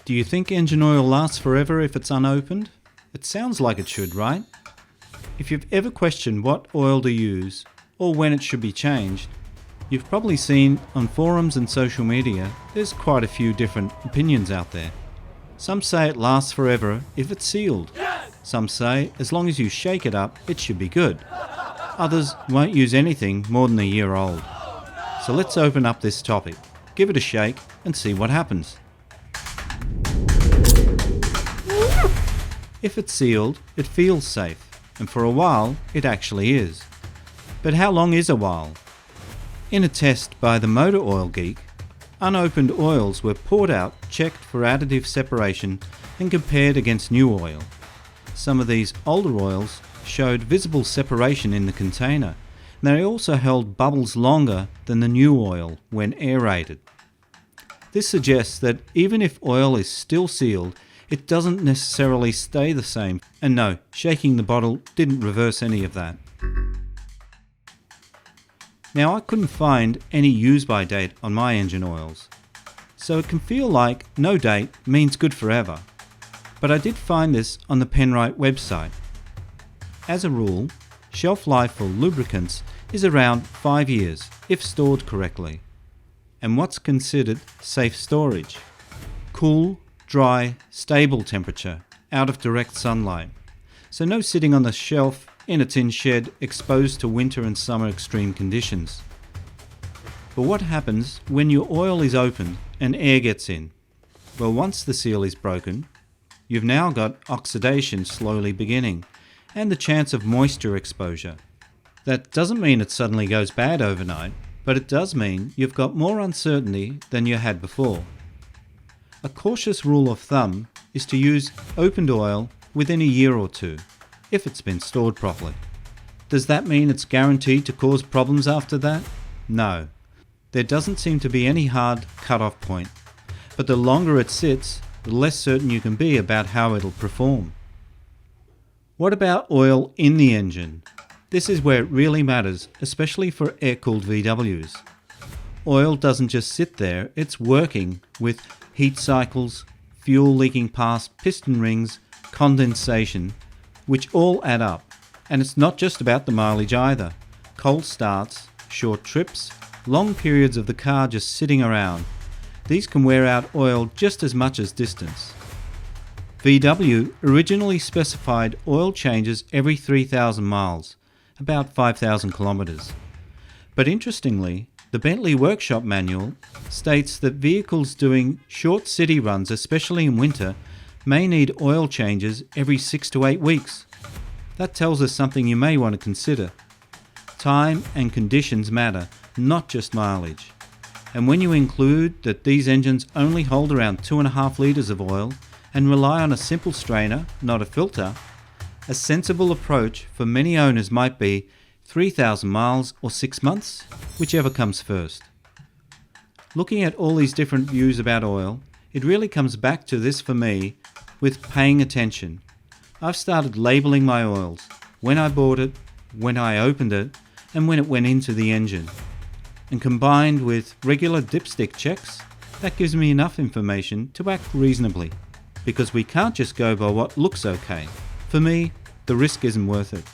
Do you think engine oil lasts forever if it's unopened? It sounds like it should, right? If you've ever questioned what oil to use or when it should be changed, you've probably seen on forums and social media there's quite a few different opinions out there. Some say it lasts forever if it's sealed. Some say as long as you shake it up, it should be good. Others won't use anything more than a year old. So let's open up this topic, give it a shake and see what happens. If it's sealed, it feels safe, and for a while it actually is. But how long is a while? In a test by the Motor Oil Geek, unopened oils were poured out, checked for additive separation and compared against new oil. Some of these older oils showed visible separation in the container, and they also held bubbles longer than the new oil when aerated. This suggests that even if oil is still sealed, it doesn't necessarily stay the same. And no, shaking the bottle didn't reverse any of that. Now, I couldn't find any use-by date on my engine oils, so it can feel like no date means good forever. But I did find this on the Penrite website. As a rule, shelf life for lubricants is around 5 years if stored correctly. And what's considered safe storage? Cool, dry, stable temperature, out of direct sunlight. So no sitting on the shelf in a tin shed exposed to winter and summer extreme conditions. But what happens when your oil is opened and air gets in? Well, once the seal is broken, you've now got oxidation slowly beginning and the chance of moisture exposure. That doesn't mean it suddenly goes bad overnight, but it does mean you've got more uncertainty than you had before. A cautious rule of thumb is to use opened oil within a year or two, if it's been stored properly. Does that mean it's guaranteed to cause problems after that? No. There doesn't seem to be any hard cut-off point, but the longer it sits, the less certain you can be about how it'll perform. What about oil in the engine? This is where it really matters, especially for air-cooled VWs. Oil doesn't just sit there, it's working with heat cycles, fuel leaking past piston rings, condensation, which all add up. And it's not just about the mileage either. Cold starts, short trips, long periods of the car just sitting around. These can wear out oil just as much as distance. VW originally specified oil changes every 3,000 miles, about 5,000 kilometres. But interestingly, the Bentley Workshop Manual states that vehicles doing short city runs, especially in winter, may need oil changes every 6 to 8 weeks. That tells us something you may want to consider. Time and conditions matter, not just mileage. And when you include that these engines only hold around 2.5 litres of oil and rely on a simple strainer, not a filter, a sensible approach for many owners might be 3,000 miles or 6 months, whichever comes first. Looking at all these different views about oil, it really comes back to this for me with paying attention. I've started labelling my oils, when I bought it, when I opened it, and when it went into the engine. And combined with regular dipstick checks, that gives me enough information to act reasonably, because we can't just go by what looks okay. For me, the risk isn't worth it.